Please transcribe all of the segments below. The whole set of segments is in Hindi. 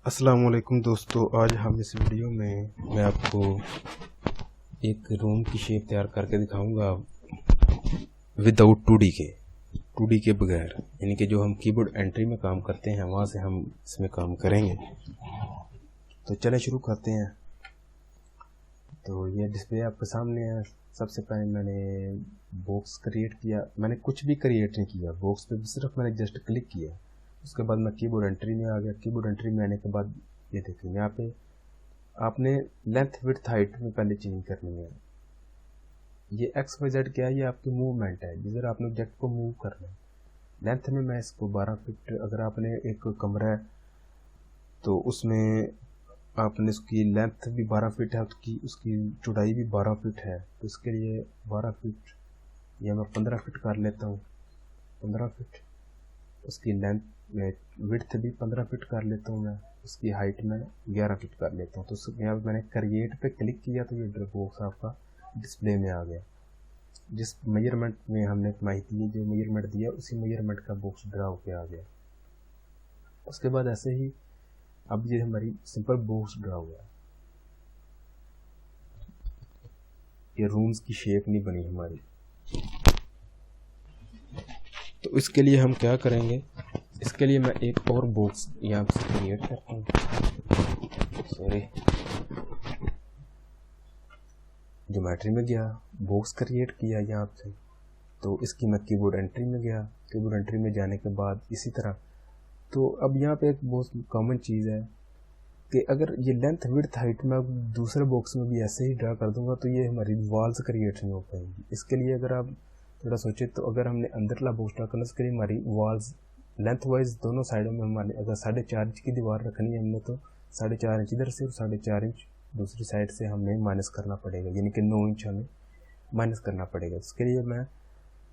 अस्सलाम वालेकुम दोस्तों, आज हम इस वीडियो में मैं आपको एक रूम की शेप तैयार करके दिखाऊंगा विदाउट 2D के बगैर, यानी कि जो हम कीबोर्ड एंट्री में काम करते हैं वहाँ से हम इसमें काम करेंगे। तो चले शुरू करते हैं। तो ये डिस्प्ले आपके सामने है। सबसे पहले मैंने बॉक्स क्रिएट किया। मैंने कुछ भी क्रिएट नहीं किया, बॉक्स पे सिर्फ मैंने जस्ट क्लिक किया। उसके बाद मैं कीबोर्ड एंट्री में आ गया। कीबोर्ड एंट्री में आने के बाद ये देखिए, यहाँ पे आपने लेंथ विड्थ हाइट में पहले चेंज करनी है। ये एक्स वाई जेड क्या है, ये आपकी मूवमेंट है, जिधर आपने ऑब्जेक्ट को मूव करना है। लेंथ में मैं इसको 12 फीट, अगर आपने एक कमरा है तो उसमें आपने उसकी लेंथ भी 12 फीट है, उसकी चौड़ाई भी 12 फीट है, तो इसके लिए 12 फीट या मैं 15 फीट कर लेता हूँ। 15 फीट उसकी लेंथ में, विड्थ भी 15 फीट कर लेता हूँ मैं, उसकी हाइट में 11 फीट कर लेता हूँ। तो यहाँ मैंने क्रिएट पे क्लिक किया तो ये बॉक्स आपका डिस्प्ले में आ गया। जिस मेजरमेंट में हमने माहिती है, जो मेजरमेंट दिया उसी मेजरमेंट का बॉक्स ड्रा होके आ गया। उसके बाद ऐसे ही अब ये हमारी सिंपल बॉक्स ड्रा हुआ है। ये रूम्स की शेप नहीं बनी हमारी। तो इसके लिए हम क्या करेंगे, इसके लिए मैं एक और बॉक्स यहाँ से क्रिएट करता हूँ। सॉरी, ज्योमेट्री में गया, बॉक्स क्रिएट किया यहाँ से। तो इसकी मैं कीबोर्ड एंट्री में गया। कीबोर्ड एंट्री में जाने के बाद इसी तरह, तो अब यहाँ पे एक बहुत कॉमन चीज़ है कि अगर ये लेंथ विड्थ हाइट में अब दूसरे बॉक्स में भी ऐसे ही ड्रा कर दूंगा तो ये हमारी वॉल्स क्रिएट नहीं हो पाएंगी। इसके लिए अगर आप थोड़ा सोचे तो अगर हमने अंदर ला बॉक्स ड्रा करना, उसके लिए हमारी वॉल्स लेंथ वाइज दोनों साइडों में हमारे, अगर 4.5 इंच की दीवार रखनी है हमने तो 4.5 इंच इधर से और 4.5 इंच दूसरी साइड से हमें माइनस करना पड़ेगा, यानी कि 9 इंच हमें माइनस करना पड़ेगा। इसके लिए मैं,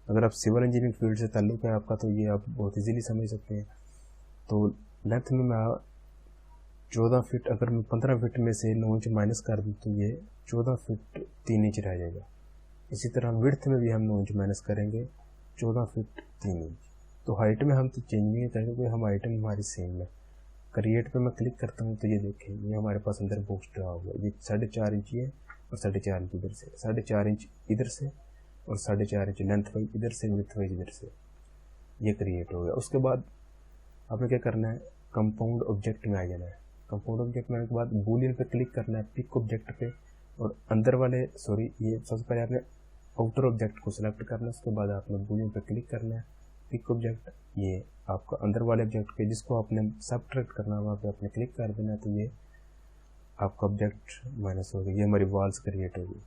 अगर आप सिविल इंजीनियरिंग फील्ड से ताल्लुक़ है आपका तो ये आप बहुत ईजीली समझ सकते हैं। तो लेंथ में मैं 14 फीट, अगर मैं 15 फीट में से 9 इंच माइनस कर दूँ तो ये 14 फीट 3 इंच रह जाएगा। इसी तरह विड्थ में भी हम 9 इंच माइनस करेंगे, 14 फीट 3 इंच। तो हाइट में हम तो चेंज नहीं करेंगे क्योंकि हम हाइट में हमारी सेम है। क्रिएट पे मैं क्लिक करता हूँ तो ये देखें, ये हमारे पास अंदर बॉक्स ड्रा हो गया। ये 4.5 इंच है और 4.5 इंच इधर से, 4.5 इंच इधर से और 4.5 इंच लेंथ वाइज इधर से, विड्थ वाइज इधर से, ये क्रिएट हो गया। उसके बाद आपने क्या करना है, कंपाउंड ऑब्जेक्ट में आ जाना है। कंपाउंड ऑब्जेक्ट में आने के बाद बूलियन पे क्लिक करना है, पिक ऑब्जेक्ट पे, और अंदर वाले, सॉरी, ये सबसे पहले आपने आउटर ऑब्जेक्ट को सिलेक्ट करना है। उसके बाद आपने बूलियन पे क्लिक करना है, पिक ऑब्जेक्ट, ये आपका अंदर वाले ऑब्जेक्ट पे जिसको आपने सबट्रैक्ट करना है वहाँ पे आपने क्लिक कर देना है, तो ये आपका ऑब्जेक्ट माइनस हो गया। ये हमारी वॉल्स क्रिएट होगी।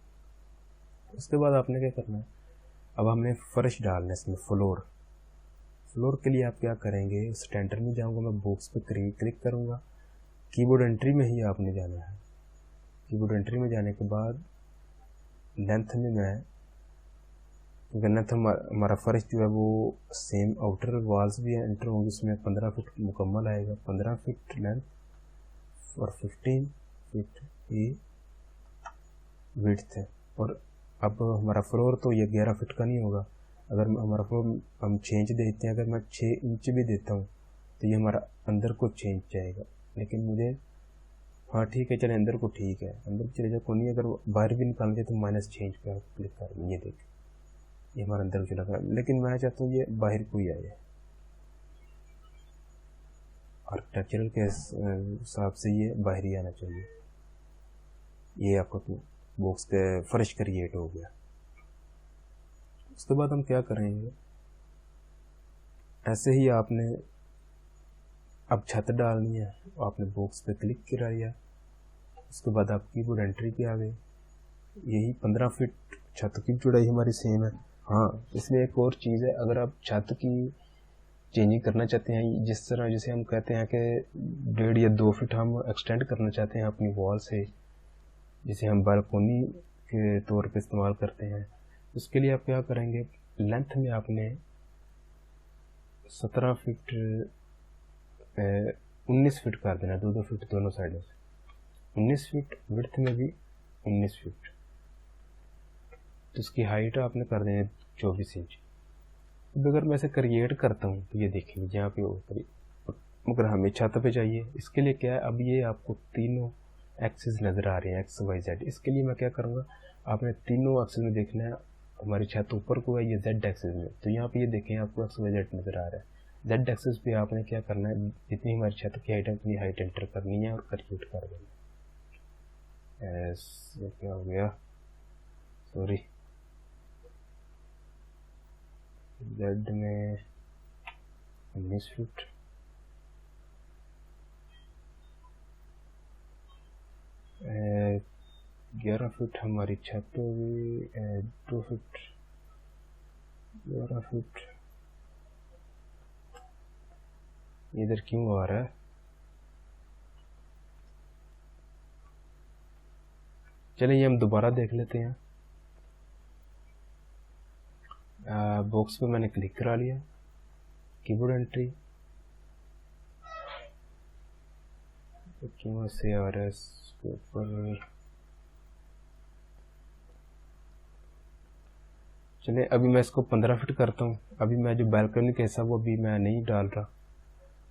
उसके बाद आपने क्या करना है, अब हमने फर्श डालना है इसमें, फ्लोर के लिए आप क्या करेंगे, स्टैंडर्ड में जाऊँगा मैं, बॉक्स पे क्लिक करूँगा, कीबोर्ड एंट्री में ही आपने जाना है। कीबोर्ड एंट्री में जाने के बाद लेंथ में मैं, क्योंकि लेंथ हमारा फर्श जो है वो सेम, आउटर वॉल्स भी एंटर होंगी, उसमें 15 फीट मुकम्मल आएगा, 15 फीट लेंथ और 15 फीट ही विड्थ है। और अब हमारा फ्लोर तो ये 11 फीट का नहीं होगा। अगर हमारा फ्लोर हम 6 इंच देते हैं, अगर मैं 6 इंच भी देता हूँ तो ये हमारा अंदर को 6 इंच जाएगा। लेकिन मुझे, हाँ ठीक है, चले अंदर को, ठीक है अंदर चले जाओ, कोई नहीं। अगर बाहर भी निकालना चाहिए तो -6 इंच पे आप क्लिक करेंगे, ये देखें ये हमारा अंदर चला गया। लेकिन मैं चाहता हूँ ये बाहर को ही आए, आर्किटेक्चरल के हिसाब से ये बाहर ही आना चाहिए। ये आपका बॉक्स के फर्श क्रिएट हो गया। उसके बाद हम क्या करेंगे, ऐसे ही आपने अब छत डालनी है, आपने बॉक्स पे क्लिक किया। उसके बाद आप कीबोर्ड एंट्री पे आ गए। यही 15 फीट छत की चौड़ाई हमारी सेम है। हाँ, इसमें एक और चीज़ है, अगर आप छत की चेंजिंग करना चाहते हैं, जिस तरह जैसे हम कहते हैं कि 1.5 या 2 फीट हम एक्सटेंड करना चाहते हैं अपनी वॉल से, जिसे हम बालकोनी के तौर पे इस्तेमाल करते हैं, उसके लिए आप क्या करेंगे, लेंथ में आपने 17 फीट 19 फीट कर देना, 2-2 फीट दोनों साइडों से, 19 फीट, विड्थ में भी 19 फीट। तो उसकी हाइट आपने कर देना 24 इंच। अब अगर मैं इसे क्रिएट करता हूँ तो ये देखेंगे यहाँ पे मगर हमें छत पे चाहिए। इसके लिए क्या है, अब ये आपको तीनों एक्सिस नज़र आ रहे हैं, एक्स वाई जेड। इसके लिए मैं क्या करूँगा, आपने तीनों एक्सिस में देखना है। हमारी छत ऊपर को है, ये जेड एक्सिस में, तो यहाँ पे ये देखें आपको एक्स वाई जेड नज़र आ रहा है। जेड एक्सिस पे आपने क्या करना है, जितनी हमारी छत की हाइट है उतनी हाइट एंटर करनी है और क्रिएट कर देना। ये क्या हो गया, सॉरी, जेड में 19 फीट, ए, 11 फीट हमारी छत होगी, 2 फीट, 11 फीट। इधर क्यों आ रहा है, चलिए हम दोबारा देख लेते हैं। बॉक्स पे मैंने क्लिक करा लिया, कीबोर्ड एंट्री, क्यों ऐसे आ रहा है इसके ऊपर। चलिए अभी मैं इसको 15 फीट करता हूँ। अभी मैं जो बैल्कनी का हिस्सा वो अभी मैं नहीं डाल रहा,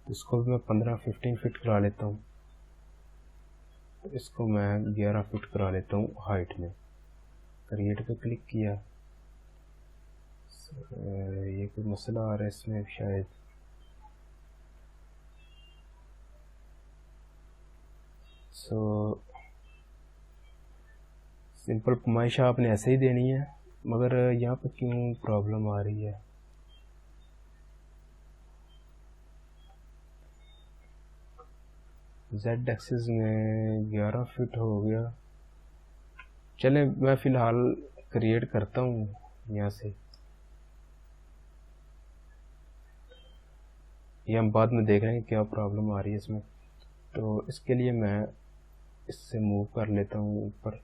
तो इसको भी मैं 15-15 फीट करा लेता हूँ। इसको मैं 11 फीट करा लेता हूँ हाइट में। क्रिएट पे क्लिक किया, ये कोई मसला आ रहा है इसमें शायद। सिंपल पैमाइश आपने ऐसे ही देनी है, मगर यहाँ पर क्यों प्रॉब्लम आ रही है। जेड एक्सिस में 11 फीट हो गया। चले मैं फ़िलहाल क्रिएट करता हूँ यहाँ से, ये हम बाद में देख रहे हैं क्या प्रॉब्लम आ रही है इसमें। तो इसके लिए मैं इससे मूव कर लेता हूँ ऊपर,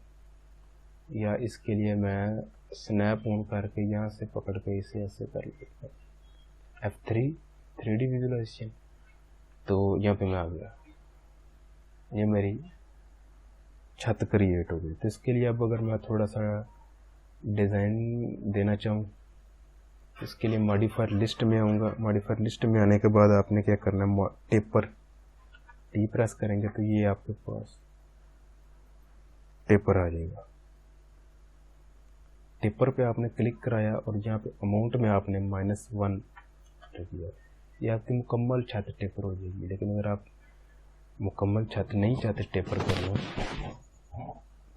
या इसके लिए मैं स्नैप ऑन करके यहाँ से पकड़ के इसे ऐसे कर लेता हूँ, F3 3D विजुलाइजेशन। तो यहाँ पे मैं आ गया, ये मेरी छत क्रिएट हो गई। तो इसके लिए अब अगर मैं थोड़ा सा डिज़ाइन देना चाहूँ, इसके लिए मॉडिफायर लिस्ट में आऊँगा। मॉडिफायर लिस्ट में आने के बाद आपने क्या करना है, टेपर टी प्रेस करेंगे तो ये आपके पास टेपर आ जाएगा। टेपर पे आपने क्लिक कराया और यहाँ पे अमाउंट में आपने -1 दिया, ये आपकी मुकम्मल छत टेपर हो जाएगी। लेकिन अगर आप मुकम्मल छत नहीं चाहते टेपर करना,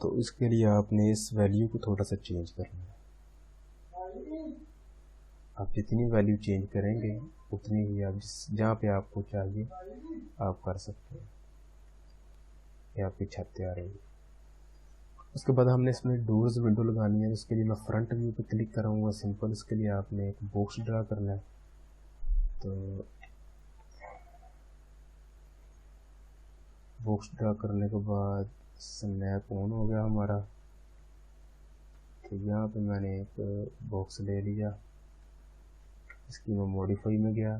तो इसके लिए आपने इस वैल्यू को थोड़ा सा चेंज करना है। आप जितनी वैल्यू चेंज करेंगे उतनी ही आप जहाँ पे आपको चाहिए आप कर सकते हैं। ये आपकी छत तैयार होगी। उसके बाद हमने इसमें डोर्स विंडो लगानी है। उसके लिए मैं फ्रंट व्यू पे क्लिक कराऊंगा सिंपल। इसके लिए आपने एक बॉक्स ड्रा करना है। तो बॉक्स ड्रा करने के बाद स्नैप ऑन हो गया हमारा। तो यहाँ पे मैंने एक बॉक्स ले लिया, इसकी मैं मॉडिफाई में गया,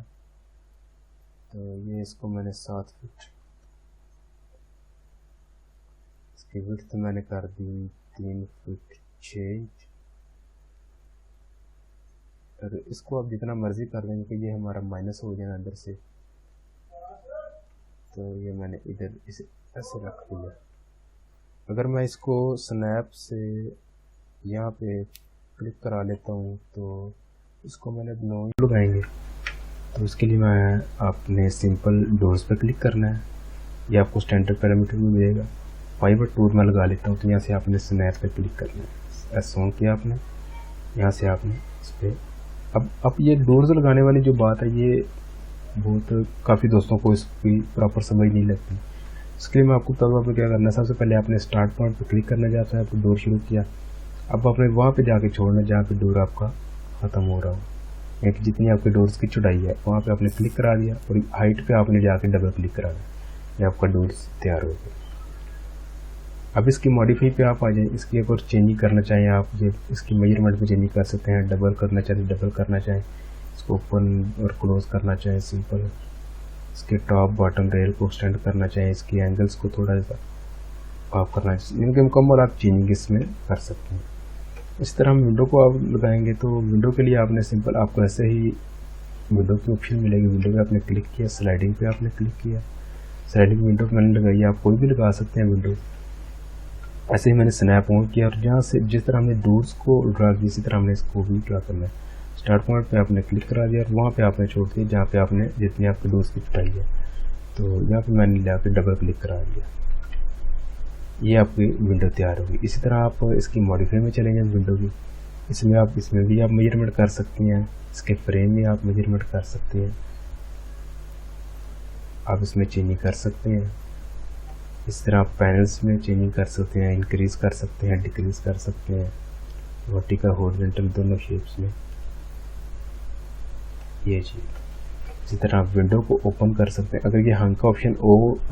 तो ये इसको मैंने 7 फीट, इसकी विड्थ मैंने कर दी 3 फीट 6 इंच। और इसको आप जितना मर्जी कर देंगे कि ये हमारा माइनस हो जाए अंदर से, तो ये मैंने इधर इसे ऐसे रख दिया। अगर मैं इसको स्नैप से यहाँ पे क्लिक करा लेता हूँ तो इसको मैंने लगाएंगे। तो इसके लिए मैं आपने सिंपल डोर्स पे क्लिक करना है, ये आपको स्टैंडर्ड पैरामीटर में मिलेगा। फाइबर टूल में लगा लेता हूँ। तो यहाँ से आपने स्नैप पे क्लिक करना है, एस ऑन किया आपने, यहाँ से आपने इस पर अब ये डोर्स लगाने वाली जो बात है ये बहुत काफ़ी दोस्तों को इसकी प्रॉपर समझ नहीं लगती। इसके लिए मैं आपको बताऊँगा आपको क्या करना है। सबसे पहले आपने स्टार्ट पॉइंट पे क्लिक करना जाता है, आपको डोर शुरू किया। अब आपने वहाँ पे जाके छोड़ना जहाँ पे डोर आपका ख़त्म हो रहा हो, यानी कि जितनी आपकी डोर्स की चौड़ाई है वहाँ पे आपने क्लिक करा दिया और हाइट पे आपने जाके डबल क्लिक करा दिया, ये आपका डोर्स तैयार हो गया। अब इसकी मॉडिफाई पे आप आ जाए। इसकी अगर चेंजिंग करना चाहें आप, ये इसकी मेजरमेंट में चेंजिंग कर सकते हैं। डबल करना चाहें डबल करना चाहें, इसको ओपन और क्लोज करना चाहें सिंपल। इसके टॉप बॉटम रेल को एक्सटेंड करना चाहें, इसकी एंगल्स को थोड़ा सा ऑफ करना चाहिए, इनके मुकम्मल आप चेंजिंग इसमें कर सकते हैं। इस तरह हम विंडो को आप लगाएंगे तो विंडो के लिए आपने सिंपल आपको ऐसे ही विंडो की ऑप्शन मिलेगी। विंडो पे आपने क्लिक किया, स्लाइडिंग पे आपने क्लिक किया, स्लाइडिंग विंडो मैंने लगाई, आप कोई भी लगा सकते हैं विंडो। ऐसे ही मैंने स्नैप ऑन किया और यहाँ से जिस तरह हमने डूड्स को ड्रा किया इसी तरह हमने इसको भी ड्रा करना है। स्टार्ट पॉइंट पे आपने क्लिक करा दिया और वहाँ पे आपने छोड़ दिया जहाँ पे आपने जितनी आपकी डूड्स की पिटाई है। तो यहाँ पे मैंने ले आकर डबल क्लिक करा दिया, ये आपकी विंडो तैयार होगी। इसी तरह आप इसकी मॉडिफाई में चलेंगे विंडो की, इसमें भी आप मेजरमेंट कर सकते हैं, इसके फ्रेम में आप मेजरमेंट कर सकते हैं, आप इसमें चेंजिंग कर सकते हैं। इस तरह आप पैनल्स में चेंजिंग कर सकते हैं, इंक्रीज़ कर सकते हैं, डिक्रीज़ कर सकते हैं, वर्टिकल हॉरिजॉन्टल दोनों शेप्स में, ये चीज़। इसी तरह आप विंडो को ओपन कर सकते हैं। अगर ये हंग का ऑप्शन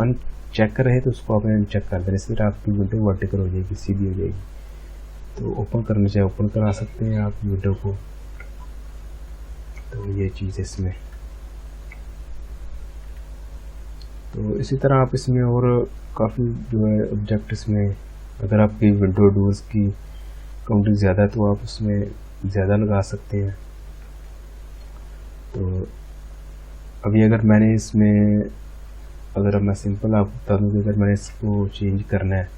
अनचेक रहे तो उसको आपने अनचेक कर देना, इसी तरह आपकी विंडो वर्टिकल हो जाएगी, सीधी हो जाएगी। तो ओपन करना चाहे ओपन करा सकते हैं आप विंडो को। तो ये चीज़ इसमें। तो इसी तरह आप इसमें और काफ़ी जो है ऑब्जेक्ट इसमें, अगर आपकी विंडो डोर्स की काउंटिंग ज़्यादा है तो आप उसमें ज़्यादा लगा सकते हैं। तो अभी अगर मैंने इसमें, अगर मैं सिंपल आपको बता दूँ कि अगर मैंने इसको चेंज करना है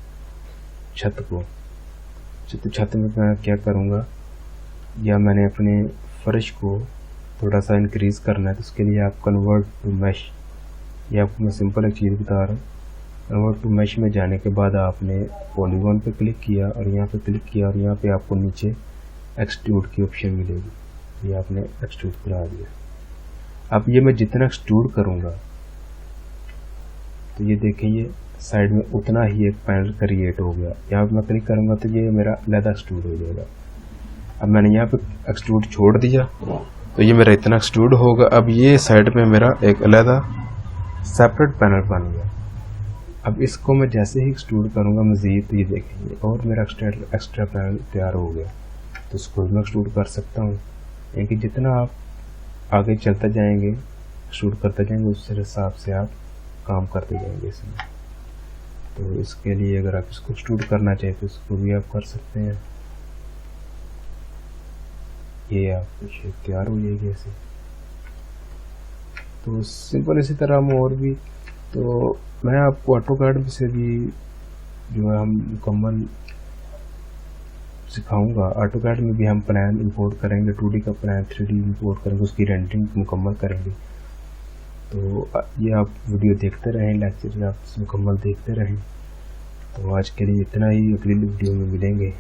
छत को, तो छत में मैं क्या करूँगा, या मैंने अपने फर्श को थोड़ा सा इंक्रीज़ करना है तो उसके लिए आप कन्वर्ट टू मैश, ये आपको मैं सिंपल एक चीज़ बता रहा हूँ। कन्वर्ट टू मैश में जाने के बाद आपने पॉलीगॉन पे क्लिक किया और यहाँ पे क्लिक किया और यहाँ पे आपको नीचे एक्सट्रूड की ऑप्शन मिलेगी, ये आपने एक्सट्रूड करा दिया। अब ये मैं जितना एक्सट्रूड करूँगा तो ये देखें ये साइड में उतना ही एक पैनल क्रिएट हो गया। यहाँ पे मैं क्लिक करूँगा तो ये मेरा अलग एक्सट्रूड हो जाएगा। अब मैंने यहाँ पे एक्सट्रूड छोड़ दिया तो ये मेरा इतना एक्सट्रूड होगा। अब ये साइड में मेरा एक अलग सेपरेट पैनल बन गया। अब इसको मैं जैसे ही एक्सट्रूड करूँगा मज़ीद, तो ये देखेंगे और मेरा एक्स्ट्रा पैनल तैयार हो गया। तो इसको मैं एक्सट्रूड कर सकता हूँ, यानी जितना आप आगे चलते जाएंगे एक्सट्रूड करते जाएंगे उस हिसाब से आप काम करते जाएंगे इसमें। तो इसके लिए अगर आप इसको एक्सट्रूड करना चाहें तो इसको भी आप कर सकते हैं, ये आपकी शेप तैयार हो जाएगी ऐसे। तो सिंपल इसी तरह हम और भी, तो मैं आपको ऑटोकैड से भी जो है हम मुकम्मल सिखाऊंगा। ऑटोकैड में भी हम प्लान इंपोर्ट करेंगे, 2D का प्लान 3D इंपोर्ट करेंगे, उसकी रेंडरिंग मुकम्मल करेंगे। तो ये आप वीडियो देखते रहें, लेक्चर आप मुकम्मल देखते रहें। तो आज के लिए इतना ही, अगली वीडियो में मिलेंगे।